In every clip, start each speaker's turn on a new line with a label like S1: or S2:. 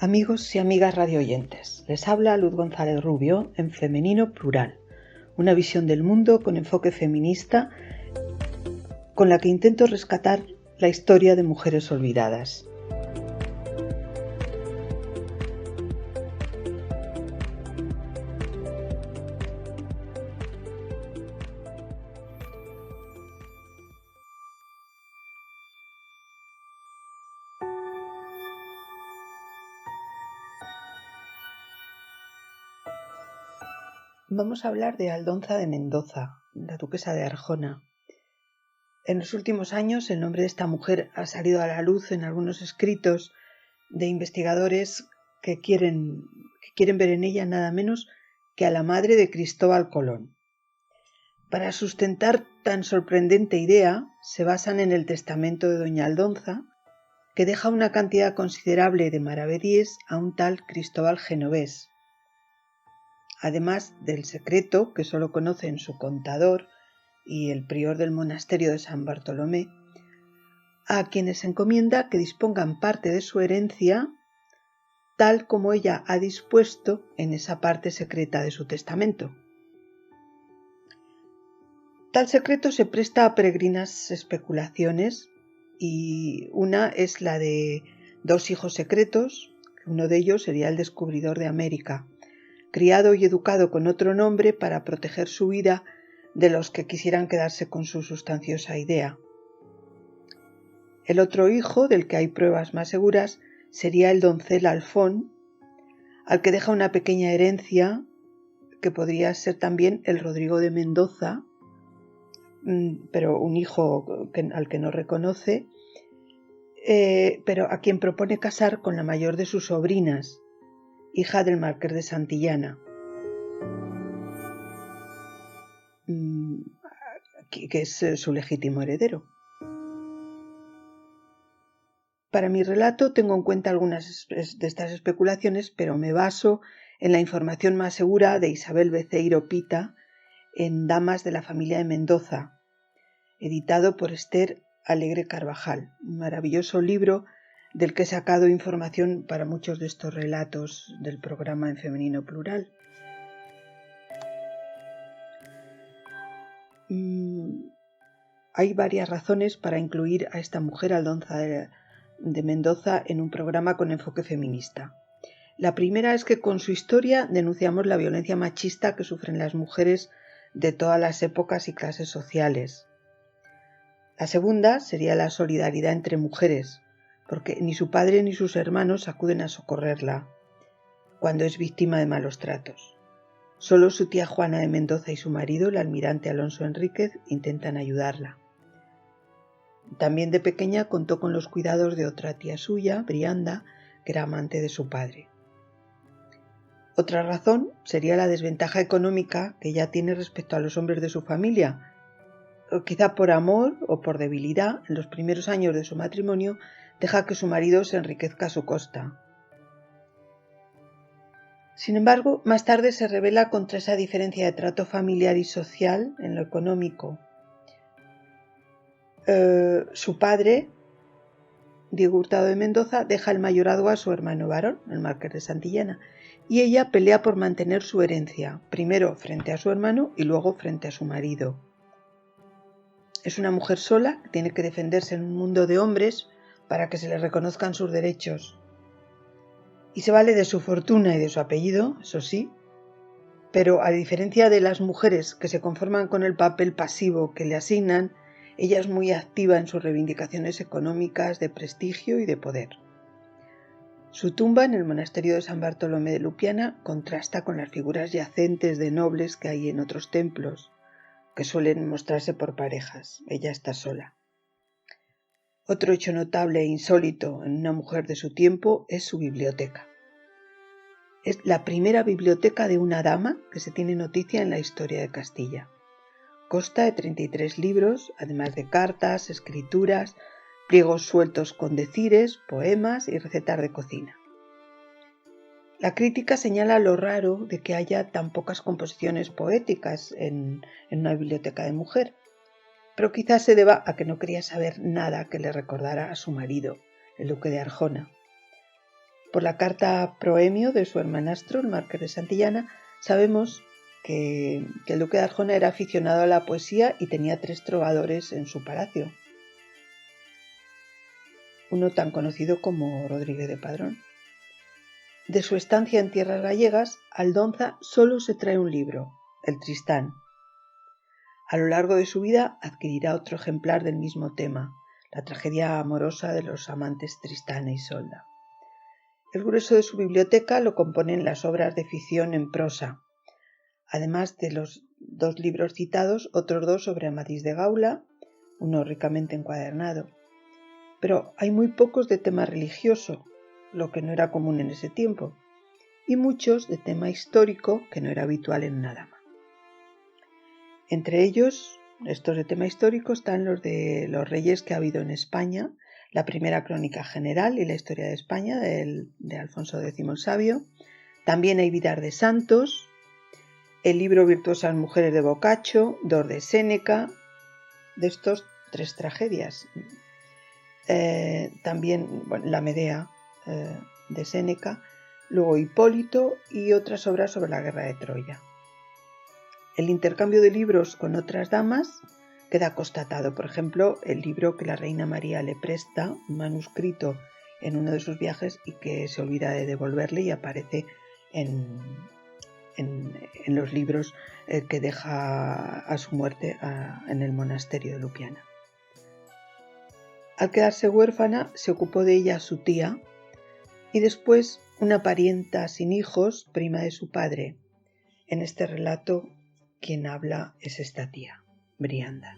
S1: Amigos y amigas radioyentes, les habla Luz González Rubio en Femenino Plural, una visión del mundo con enfoque feminista con la que intento rescatar la historia de mujeres olvidadas. Vamos a hablar de Aldonza de Mendoza, la duquesa de Arjona. En los últimos años el nombre de esta mujer ha salido a la luz en algunos escritos de investigadores que quieren ver en ella nada menos que a la madre de Cristóbal Colón. Para sustentar tan sorprendente idea se basan en el testamento de doña Aldonza, que deja una cantidad considerable de maravedíes a un tal Cristóbal Genovés, además del secreto que solo conocen su contador y el prior del monasterio de San Bartolomé, a quienes encomienda que dispongan parte de su herencia tal como ella ha dispuesto en esa parte secreta de su testamento. Tal secreto se presta a peregrinas especulaciones y una es la de dos hijos secretos, uno de ellos sería el descubridor de América, criado y educado con otro nombre para proteger su vida de los que quisieran quedarse con su sustanciosa idea. El otro hijo, del que hay pruebas más seguras, sería el doncel Alfón, al que deja una pequeña herencia que podría ser también el Rodrigo de Mendoza, pero un hijo al que no reconoce, pero a quien propone casar con la mayor de sus sobrinas, hija del marqués de Santillana, que es su legítimo heredero. Para mi relato tengo en cuenta algunas de estas especulaciones, pero me baso en la información más segura de Isabel Beceiro Pita en Damas de la familia de Mendoza, editado por Esther Alegre Carvajal, un maravilloso libro del que he sacado información para muchos de estos relatos del programa en Femenino Plural. Hay varias razones para incluir a esta mujer, Aldonza de Mendoza, en un programa con enfoque feminista. La primera es que con su historia denunciamos la violencia machista que sufren las mujeres de todas las épocas y clases sociales. La segunda sería la solidaridad entre mujeres, porque ni su padre ni sus hermanos acuden a socorrerla cuando es víctima de malos tratos. Solo su tía Juana de Mendoza y su marido, el almirante Alonso Enríquez, intentan ayudarla. También de pequeña contó con los cuidados de otra tía suya, Brianda, que era amante de su padre. Otra razón sería la desventaja económica que ella tiene respecto a los hombres de su familia. Quizá por amor o por debilidad, en los primeros años de su matrimonio, deja que su marido se enriquezca a su costa. Sin embargo, más tarde se rebela contra esa diferencia de trato familiar y social en lo económico. Su padre, Diego Hurtado de Mendoza, deja el mayorazgo a su hermano varón, el marqués de Santillana, y ella pelea por mantener su herencia, primero frente a su hermano y luego frente a su marido. Es una mujer sola que tiene que defenderse en un mundo de hombres para que se le reconozcan sus derechos. Y se vale de su fortuna y de su apellido, eso sí, pero a diferencia de las mujeres que se conforman con el papel pasivo que le asignan, ella es muy activa en sus reivindicaciones económicas, de prestigio y de poder. Su tumba en el monasterio de San Bartolomé de Lupiana contrasta con las figuras yacentes de nobles que hay en otros templos, que suelen mostrarse por parejas. Ella está sola. Otro hecho notable e insólito en una mujer de su tiempo es su biblioteca. Es la primera biblioteca de una dama que se tiene noticia en la historia de Castilla. Consta de 33 libros, además de cartas, escrituras, pliegos sueltos con decires, poemas y recetas de cocina. La crítica señala lo raro de que haya tan pocas composiciones poéticas en una biblioteca de mujer, pero quizás se deba a que no quería saber nada que le recordara a su marido, el duque de Arjona. Por la carta proemio de su hermanastro, el marqués de Santillana, sabemos que el duque de Arjona era aficionado a la poesía y tenía 3 trovadores en su palacio. Uno tan conocido como Rodríguez de Padrón. De su estancia en tierras gallegas, Aldonza solo se trae un libro, el Tristán. A lo largo de su vida adquirirá otro ejemplar del mismo tema, la tragedia amorosa de los amantes Tristán e Isolda. El grueso de su biblioteca lo componen las obras de ficción en prosa, además de los 2 libros citados, otros 2 sobre Amadís de Gaula, uno ricamente encuadernado. Pero hay muy pocos de tema religioso, lo que no era común en ese tiempo, y muchos de tema histórico, que no era habitual en una dama. Entre ellos, estos de tema histórico, están los de los reyes que ha habido en España, la primera crónica general y la historia de España de Alfonso X el Sabio. También hay vidas de santos, el libro Virtuosas Mujeres de Boccaccio, 2 de Séneca, de estos 3 tragedias. También la Medea de Séneca, luego Hipólito y otras obras sobre la guerra de Troya. El intercambio de libros con otras damas queda constatado. Por ejemplo, el libro que la reina María le presta, un manuscrito en uno de sus viajes y que se olvida de devolverle y aparece en los libros que deja a su muerte en el monasterio de Lupiana. Al quedarse huérfana, se ocupó de ella su tía y después una parienta sin hijos, prima de su padre. En este relato, quien habla es esta tía, Brianda.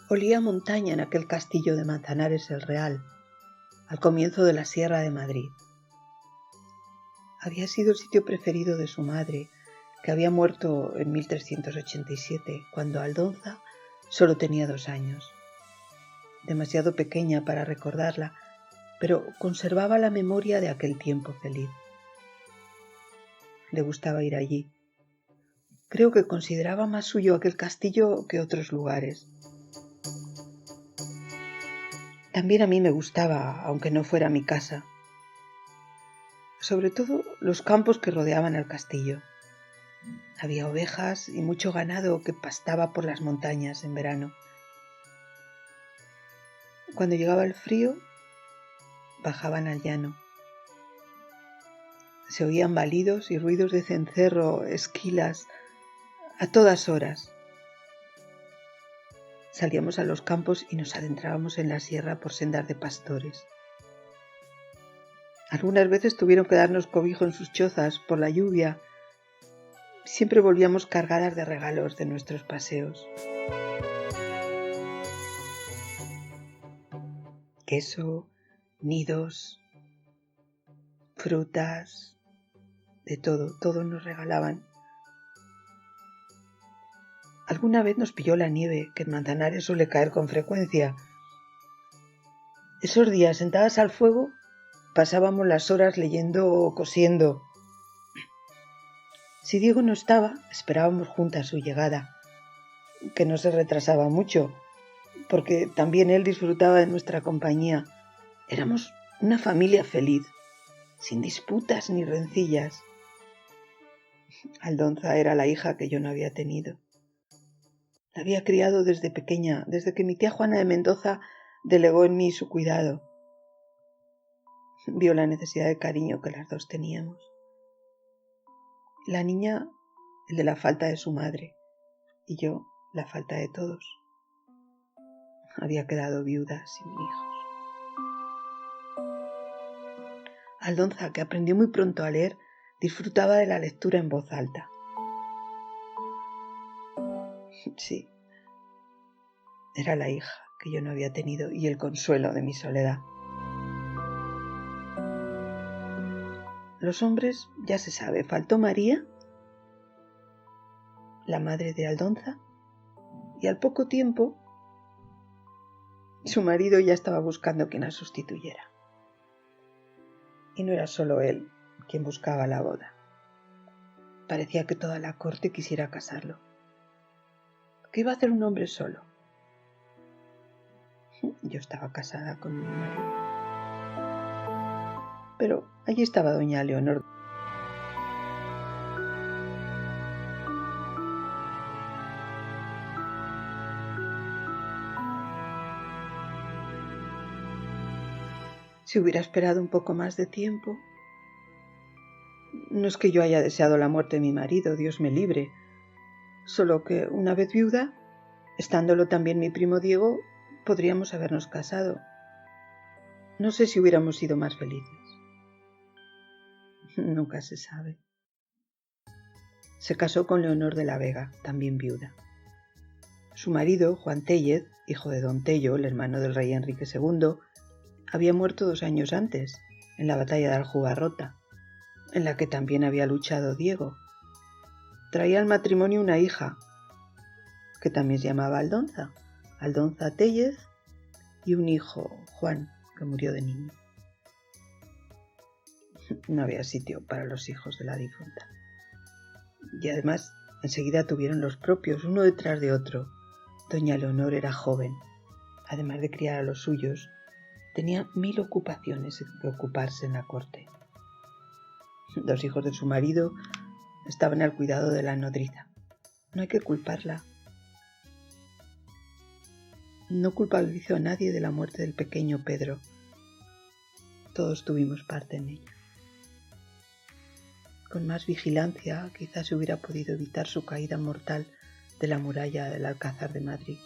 S1: Olía montaña en aquel castillo de Manzanares el Real, al comienzo de la Sierra de Madrid. Había sido el sitio preferido de su madre, que había muerto en 1387, cuando Aldonza solo tenía 2 años. Demasiado pequeña para recordarla, pero conservaba la memoria de aquel tiempo feliz. Le gustaba ir allí. Creo que consideraba más suyo aquel castillo que otros lugares. También a mí me gustaba, aunque no fuera mi casa. Sobre todo los campos que rodeaban al castillo. Había ovejas y mucho ganado que pastaba por las montañas en verano. Cuando llegaba el frío, bajaban al llano. Se oían balidos y ruidos de cencerro, esquilas, a todas horas. Salíamos a los campos y nos adentrábamos en la sierra por sendas de pastores. Algunas veces tuvieron que darnos cobijo en sus chozas por la lluvia. Siempre volvíamos cargadas de regalos de nuestros paseos. Queso, nidos, frutas, de todo nos regalaban. Alguna vez nos pilló la nieve, que en Manzanares suele caer con frecuencia. Esos días, sentadas al fuego, pasábamos las horas leyendo o cosiendo. Si Diego no estaba, esperábamos juntas su llegada, que no se retrasaba mucho, porque también él disfrutaba de nuestra compañía. Éramos una familia feliz, sin disputas ni rencillas. Aldonza era la hija que yo no había tenido. La había criado desde pequeña, desde que mi tía Juana de Mendoza delegó en mí su cuidado. Vio la necesidad de cariño que las 2 teníamos. La niña, el de la falta de su madre, y yo, la falta de todos. Había quedado viuda sin hijos. Aldonza, que aprendió muy pronto a leer, disfrutaba de la lectura en voz alta. Sí, era la hija que yo no había tenido y el consuelo de mi soledad. Los hombres, ya se sabe, faltó María, la madre de Aldonza, y al poco tiempo su marido ya estaba buscando quien la sustituyera. Y no era solo él quien buscaba la boda. Parecía que toda la corte quisiera casarlo. ¿Qué iba a hacer un hombre solo? Yo estaba casada con mi marido. Pero allí estaba doña Leonor. Si hubiera esperado un poco más de tiempo... No es que yo haya deseado la muerte de mi marido, Dios me libre. Solo que una vez viuda, estándolo también mi primo Diego, podríamos habernos casado. No sé si hubiéramos sido más felices. Nunca se sabe. Se casó con Leonor de la Vega, también viuda. Su marido, Juan Téllez, hijo de don Tello, el hermano del rey Enrique II, había muerto 2 años antes, en la batalla de Aljubarrota, en la que también había luchado Diego. Traía al matrimonio una hija, que también se llamaba Aldonza Téllez, y un hijo, Juan, que murió de niño. No había sitio para los hijos de la difunta. Y además, enseguida tuvieron los propios, uno detrás de otro. Doña Leonor era joven. Además de criar a los suyos, tenía 1000 ocupaciones en que ocuparse en la corte. 2 hijos de su marido estaban al cuidado de la nodriza. No hay que culparla. No culpabilizo a nadie de la muerte del pequeño Pedro. Todos tuvimos parte en ella. Con más vigilancia, quizás se hubiera podido evitar su caída mortal de la muralla del Alcázar de Madrid.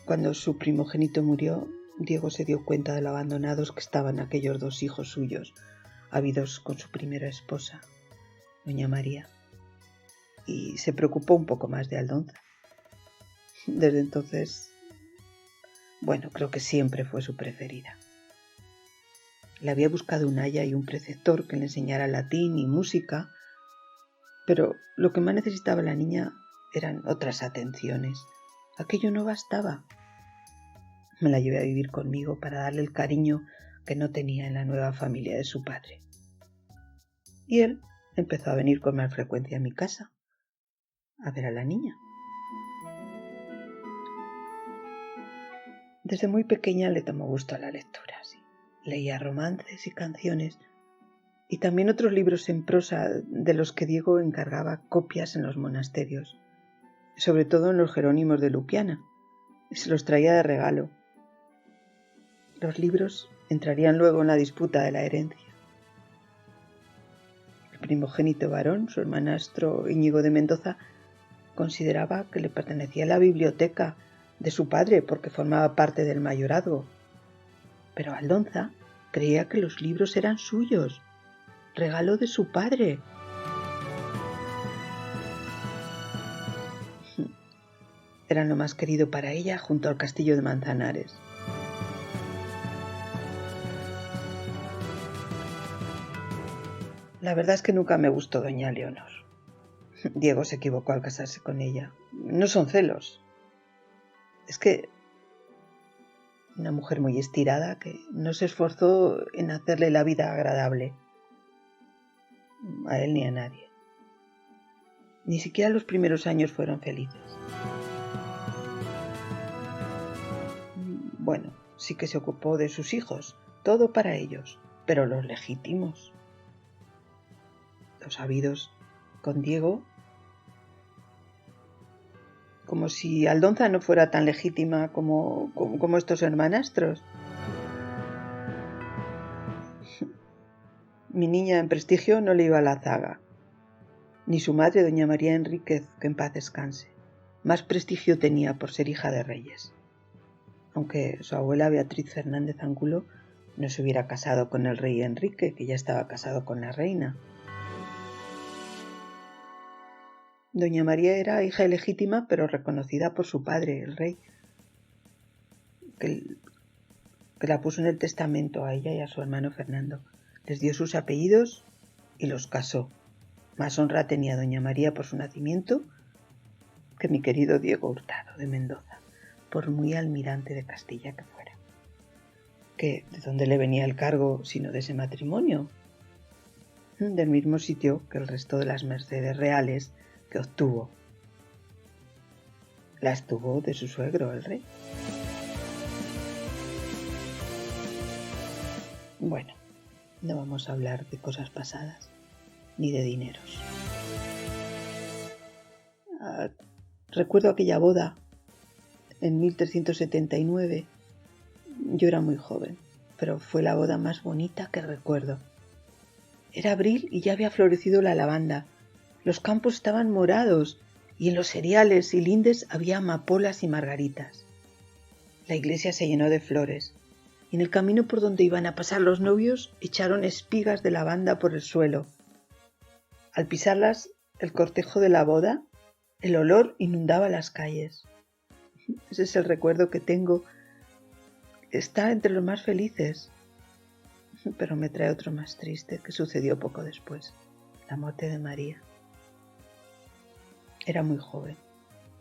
S1: Cuando su primogénito murió, Diego se dio cuenta de lo abandonados que estaban aquellos 2 hijos suyos, habidos con su primera esposa, doña María, y se preocupó un poco más de Aldonza. Desde entonces, creo que siempre fue su preferida. Le había buscado un aya y un preceptor que le enseñara latín y música, pero lo que más necesitaba la niña eran otras atenciones. Aquello no bastaba. Me la llevé a vivir conmigo para darle el cariño que no tenía en la nueva familia de su padre. Y él empezó a venir con más frecuencia a mi casa, a ver a la niña. Desde muy pequeña le tomó gusto a la lectura, sí. Leía romances y canciones, y también otros libros en prosa de los que Diego encargaba copias en los monasterios, sobre todo en los Jerónimos de Lupiana, y se los traía de regalo. Los libros entrarían luego en la disputa de la herencia. El primogénito varón, su hermanastro Íñigo de Mendoza, consideraba que le pertenecía la biblioteca de su padre porque formaba parte del mayorazgo. Pero Aldonza creía que los libros eran suyos, regalo de su padre. Eran lo más querido para ella junto al castillo de Manzanares. La verdad es que nunca me gustó doña Leonor. Diego se equivocó al casarse con ella. No son celos. Es que una mujer muy estirada que no se esforzó en hacerle la vida agradable. A él ni a nadie. Ni siquiera los primeros años fueron felices. Sí que se ocupó de sus hijos, todo para ellos, pero los legítimos. Los habidos con Diego, como si Aldonza no fuera tan legítima como estos hermanastros. Mi niña en prestigio no le iba a la zaga, ni su madre, doña María Enríquez, que en paz descanse. Más prestigio tenía por ser hija de reyes, aunque su abuela Beatriz Fernández Angulo no se hubiera casado con el rey Enrique, que ya estaba casado con la reina. Doña María era hija ilegítima, pero reconocida por su padre, el rey, que la puso en el testamento a ella y a su hermano Fernando. Les dio sus apellidos y los casó. Más honra tenía doña María por su nacimiento que mi querido Diego Hurtado de Mendoza, por muy almirante de Castilla que fuera. ¿De dónde le venía el cargo sino de ese matrimonio? Del mismo sitio que el resto de las mercedes reales que obtuvo. Las tuvo de su suegro, el rey. Bueno, no vamos a hablar de cosas pasadas, ni de dineros. Recuerdo aquella boda en 1379. Yo era muy joven, pero fue la boda más bonita que recuerdo. Era abril y ya había florecido la lavanda. Los campos estaban morados y en los cereales y lindes había amapolas y margaritas. La iglesia se llenó de flores y en el camino por donde iban a pasar los novios echaron espigas de lavanda por el suelo. Al pisarlas, el cortejo de la boda, el olor inundaba las calles. Ese es el recuerdo que tengo. Está entre los más felices, pero me trae otro más triste que sucedió poco después, la muerte de María. Era muy joven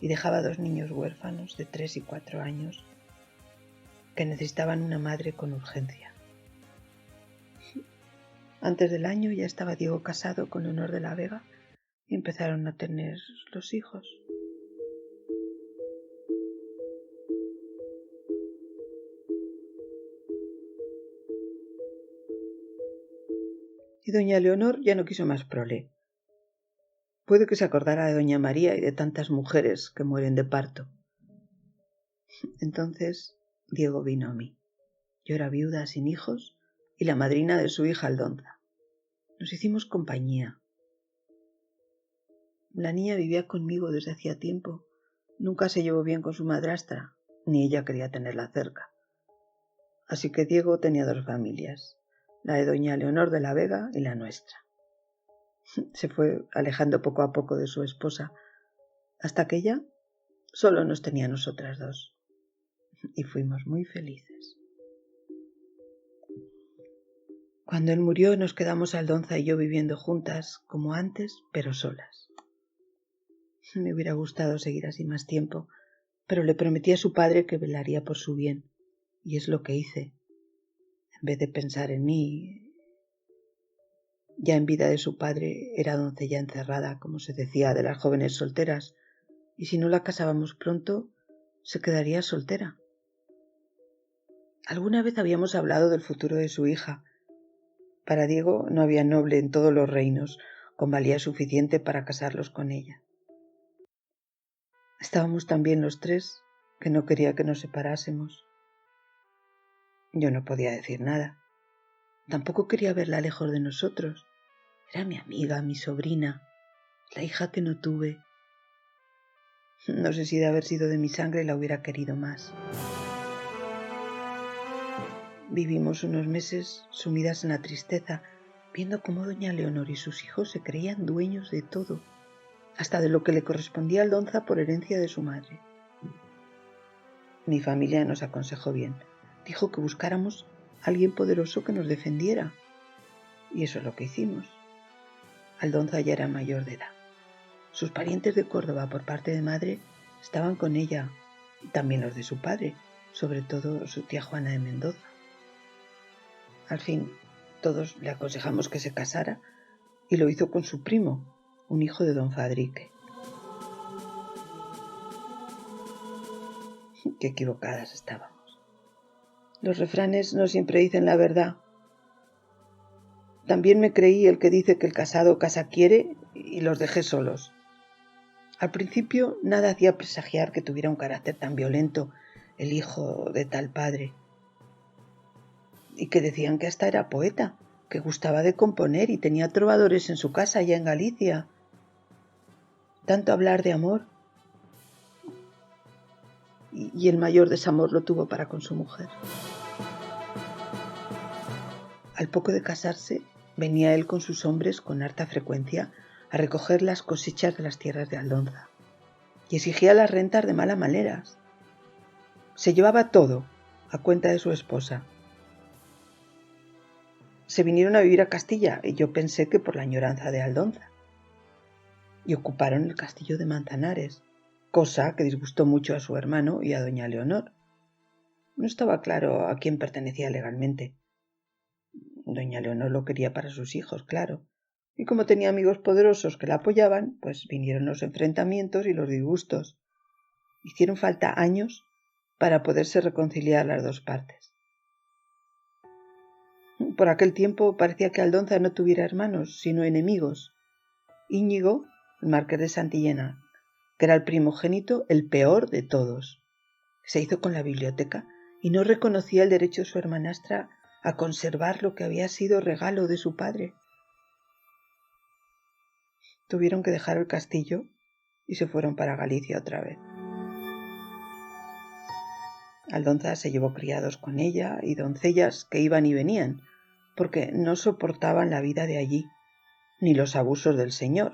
S1: y dejaba 2 niños huérfanos de 3 y 4 años que necesitaban una madre con urgencia. Antes del año ya estaba Diego casado con Leonor de la Vega y empezaron a tener los hijos. Y doña Leonor ya no quiso más prole. Puede que se acordara de doña María y de tantas mujeres que mueren de parto. Entonces Diego vino a mí. Yo era viuda sin hijos y la madrina de su hija Aldonza. Nos hicimos compañía. La niña vivía conmigo desde hacía tiempo. Nunca se llevó bien con su madrastra, ni ella quería tenerla cerca. Así que Diego tenía 2 familias, la de doña Leonor de la Vega y la nuestra. Se fue alejando poco a poco de su esposa, hasta que ella solo nos tenía a nosotras 2. Y fuimos muy felices. Cuando él murió nos quedamos Aldonza y yo viviendo juntas, como antes, pero solas. Me hubiera gustado seguir así más tiempo, pero le prometí a su padre que velaría por su bien, y es lo que hice. En vez de pensar en mí, ya en vida de su padre era doncella encerrada, como se decía de las jóvenes solteras, y si no la casábamos pronto, se quedaría soltera. Alguna vez habíamos hablado del futuro de su hija. Para Diego no había noble en todos los reinos con valía suficiente para casarlos con ella. Estábamos tan bien los 3 que no quería que nos separásemos. Yo no podía decir nada. Tampoco quería verla lejos de nosotros. Era mi amiga, mi sobrina, la hija que no tuve. No sé si de haber sido de mi sangre la hubiera querido más. Vivimos unos meses sumidas en la tristeza, viendo cómo doña Leonor y sus hijos se creían dueños de todo, hasta de lo que le correspondía a Aldonza por herencia de su madre. Mi familia nos aconsejó bien. Dijo que buscáramos a alguien poderoso que nos defendiera. Y eso es lo que hicimos. Aldonza ya era mayor de edad. Sus parientes de Córdoba por parte de madre estaban con ella, y también los de su padre, sobre todo su tía Juana de Mendoza. Al fin, todos le aconsejamos que se casara y lo hizo con su primo, un hijo de don Fadrique. Qué equivocadas estábamos. Los refranes no siempre dicen la verdad. También me creí el que dice que el casado casa quiere y los dejé solos. Al principio nada hacía presagiar que tuviera un carácter tan violento el hijo de tal padre. Y que decían que hasta era poeta, que gustaba de componer y tenía trovadores en su casa allá en Galicia. Tanto hablar de amor. Y el mayor desamor lo tuvo para con su mujer. Al poco de casarse, venía él con sus hombres con harta frecuencia a recoger las cosechas de las tierras de Aldonza y exigía las rentas de mala maneras. Se llevaba todo a cuenta de su esposa. Se vinieron a vivir a Castilla y yo pensé que por la añoranza de Aldonza. Y ocuparon el castillo de Manzanares, cosa que disgustó mucho a su hermano y a doña Leonor. No estaba claro a quién pertenecía legalmente. Doña Leonor lo quería para sus hijos, claro, Y como tenía amigos poderosos que la apoyaban, pues vinieron los enfrentamientos y los disgustos. Hicieron falta años para poderse reconciliar las dos partes. Por aquel tiempo parecía que Aldonza no tuviera hermanos, sino enemigos. Íñigo, el marqués de Santillana, que era el primogénito, el peor de todos, se hizo con la biblioteca y no reconocía el derecho de su hermanastra a conservar lo que había sido regalo de su padre. Tuvieron que dejar el castillo y se fueron para Galicia otra vez. Aldonza se llevó criados con ella y doncellas que iban y venían, porque no soportaban la vida de allí, ni los abusos del señor.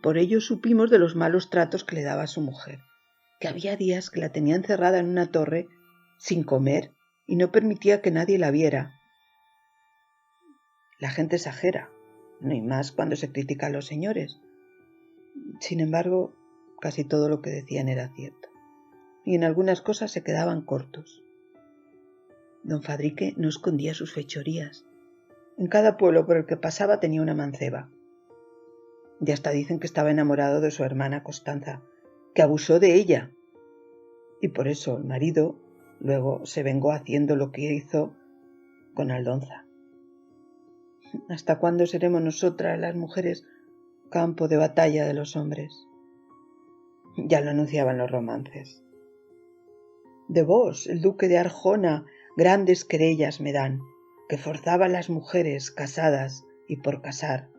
S1: Por ello supimos de los malos tratos que le daba a su mujer, que había días que la tenía encerrada en una torre sin comer y no permitía que nadie la viera. La gente exagera, no hay más cuando se critica a los señores. Sin embargo, casi todo lo que decían era cierto, y en algunas cosas se quedaban cortos. Don Fadrique no escondía sus fechorías. En cada pueblo por el que pasaba tenía una manceba. Y hasta dicen que estaba enamorado de su hermana Constanza, que abusó de ella. Y por eso el marido luego se vengó haciendo lo que hizo con Aldonza. ¿Hasta cuándo seremos nosotras, las mujeres, campo de batalla de los hombres? Ya lo anunciaban los romances. De vos, el duque de Arjona, grandes querellas me dan, que forzaba a las mujeres casadas y por casar,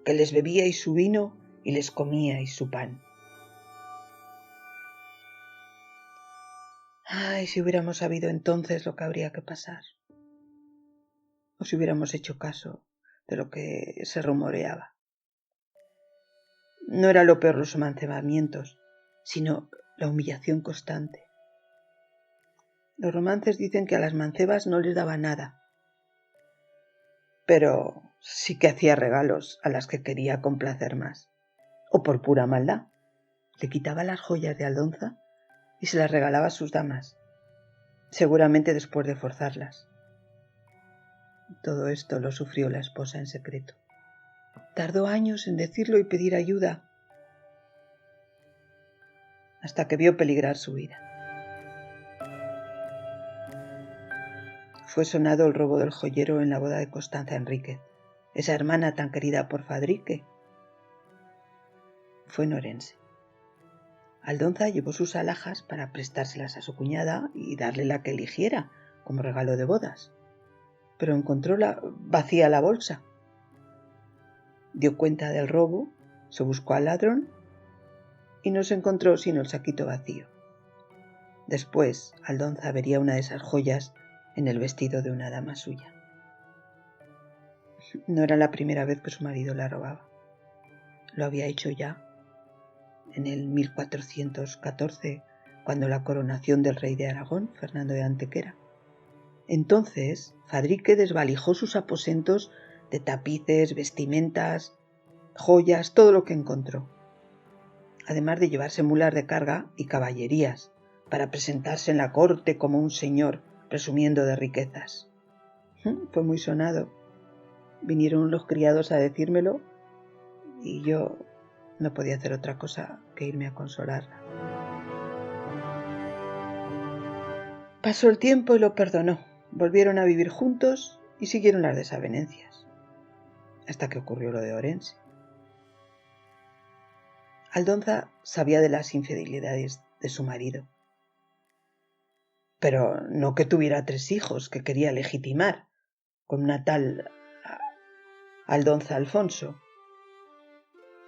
S1: que les bebíais su vino y les comíais su pan. Ay, si hubiéramos sabido entonces lo que habría que pasar, o si hubiéramos hecho caso de lo que se rumoreaba. No era lo peor los amancebamientos, sino la humillación constante. Los romances dicen que a las mancebas no les daba nada, pero sí que hacía regalos a las que quería complacer más, o por pura maldad. Le quitaba las joyas de Aldonza y se las regalaba a sus damas, seguramente después de forzarlas. Todo esto lo sufrió la esposa en secreto. Tardó años en decirlo y pedir ayuda, hasta que vio peligrar su vida. Fue sonado el robo del joyero en la boda de Constanza Enríquez, esa hermana tan querida por Fadrique. Fue en Orense. Aldonza llevó sus alhajas para prestárselas a su cuñada y darle la que eligiera como regalo de bodas, pero encontró vacía la bolsa. Dio cuenta del robo, se buscó al ladrón y no se encontró sino el saquito vacío. Después, Aldonza vería una de esas joyas en el vestido de una dama suya. No era la primera vez que su marido la robaba. Lo había hecho ya en el 1414, cuando la coronación del rey de Aragón, Fernando de Antequera. Entonces, Fadrique desvalijó sus aposentos de tapices, vestimentas, joyas, todo lo que encontró, además de llevarse mulas de carga y caballerías, para presentarse en la corte como un señor, presumiendo de riquezas. Fue muy sonado. Vinieron los criados a decírmelo y yo no podía hacer otra cosa que irme a consolarla. Pasó el tiempo y lo perdonó. Volvieron a vivir juntos y siguieron las desavenencias, hasta que ocurrió lo de Orense. Aldonza sabía de las infidelidades de su marido, pero no que tuviera 3 hijos que quería legitimar con una tal Aldonza Alfonso.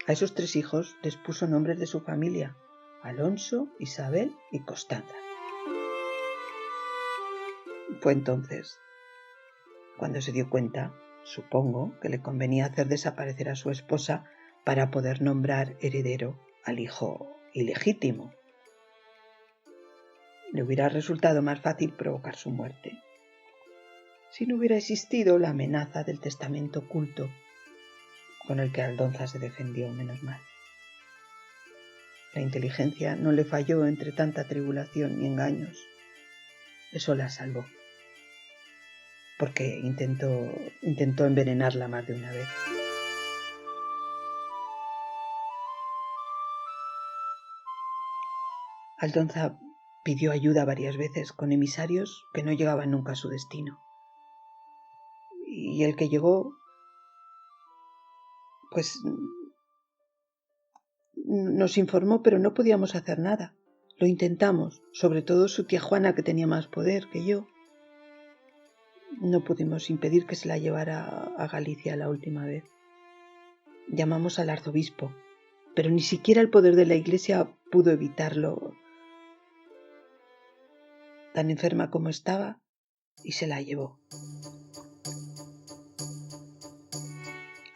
S1: A esos 3 hijos les puso nombres de su familia: Alonso, Isabel y Constanza. Fue entonces cuando se dio cuenta, supongo, que le convenía hacer desaparecer a su esposa para poder nombrar heredero al hijo ilegítimo. Le hubiera resultado más fácil provocar su muerte si no hubiera existido la amenaza del testamento oculto, con el que Aldonza se defendió menos mal. La inteligencia no le falló entre tanta tribulación y engaños. Eso la salvó, porque intentó envenenarla más de una vez. Aldonza pidió ayuda varias veces con emisarios que no llegaban nunca a su destino. Y el que llegó, pues nos informó, pero no podíamos hacer nada. Lo intentamos, sobre todo su tía Juana, que tenía más poder que yo. No pudimos impedir que se la llevara a Galicia la última vez. Llamamos al arzobispo, pero ni siquiera el poder de la Iglesia pudo evitarlo. Tan enferma como estaba, y se la llevó.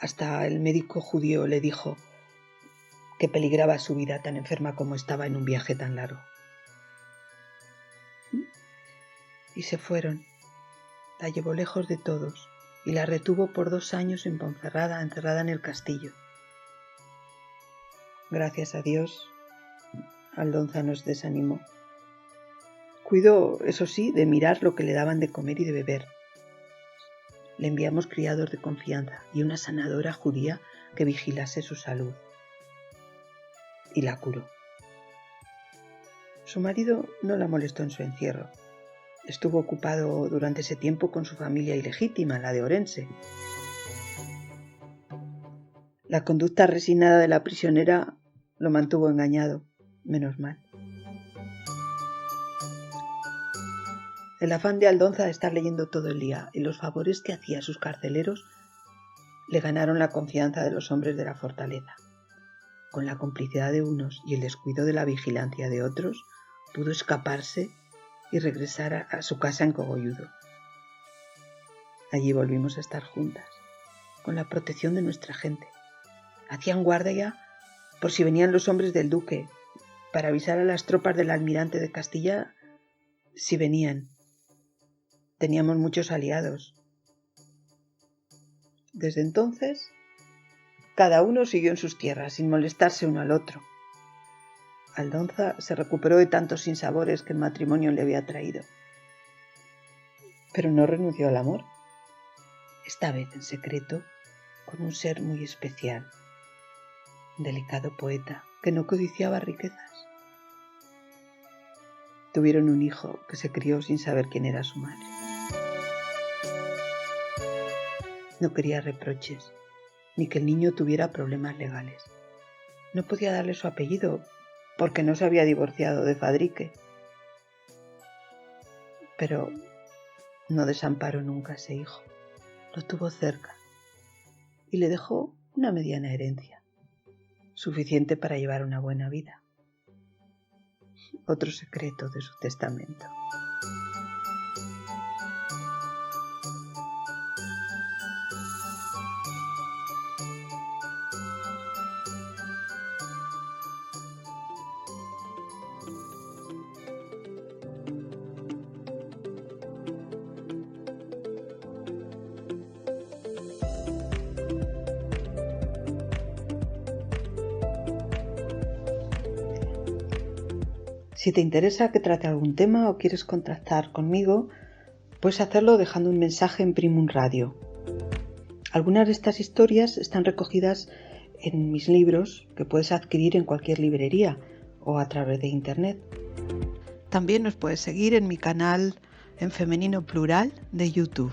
S1: Hasta el médico judío le dijo que peligraba su vida tan enferma como estaba en un viaje tan largo. Y se fueron. La llevó lejos de todos y la retuvo por 2 años en Ponferrada, encerrada en el castillo. Gracias a Dios, Aldonza nos desanimó. Cuidó, eso sí, de mirar lo que le daban de comer y de beber. Le enviamos criados de confianza y una sanadora judía que vigilase su salud. Y la curó. Su marido no la molestó en su encierro. Estuvo ocupado durante ese tiempo con su familia ilegítima, la de Orense. La conducta resignada de la prisionera lo mantuvo engañado, menos mal. El afán de Aldonza de estar leyendo todo el día y los favores que hacía a sus carceleros le ganaron la confianza de los hombres de la fortaleza. Con la complicidad de unos y el descuido de la vigilancia de otros, pudo escaparse y regresar a su casa en Cogolludo. Allí volvimos a estar juntas, con la protección de nuestra gente. Hacían guardia por si venían los hombres del duque, para avisar a las tropas del almirante de Castilla si venían. Teníamos muchos aliados. Desde entonces, cada uno siguió en sus tierras, sin molestarse uno al otro. Aldonza se recuperó de tantos sinsabores que el matrimonio le había traído. Pero no renunció al amor. Esta vez en secreto, con un ser muy especial, un delicado poeta que no codiciaba riquezas. Tuvieron un hijo que se crió sin saber quién era su madre. No quería reproches, ni que el niño tuviera problemas legales. No podía darle su apellido, porque no se había divorciado de Fadrique. Pero no desamparó nunca a ese hijo. Lo tuvo cerca y le dejó una mediana herencia, suficiente para llevar una buena vida. Otro secreto de su testamento. Si te interesa que trate algún tema o quieres contactar conmigo, puedes hacerlo dejando un mensaje en Primum Radio. Algunas de estas historias están recogidas en mis libros que puedes adquirir en cualquier librería o a través de internet. También nos puedes seguir en mi canal en Femenino Plural de YouTube.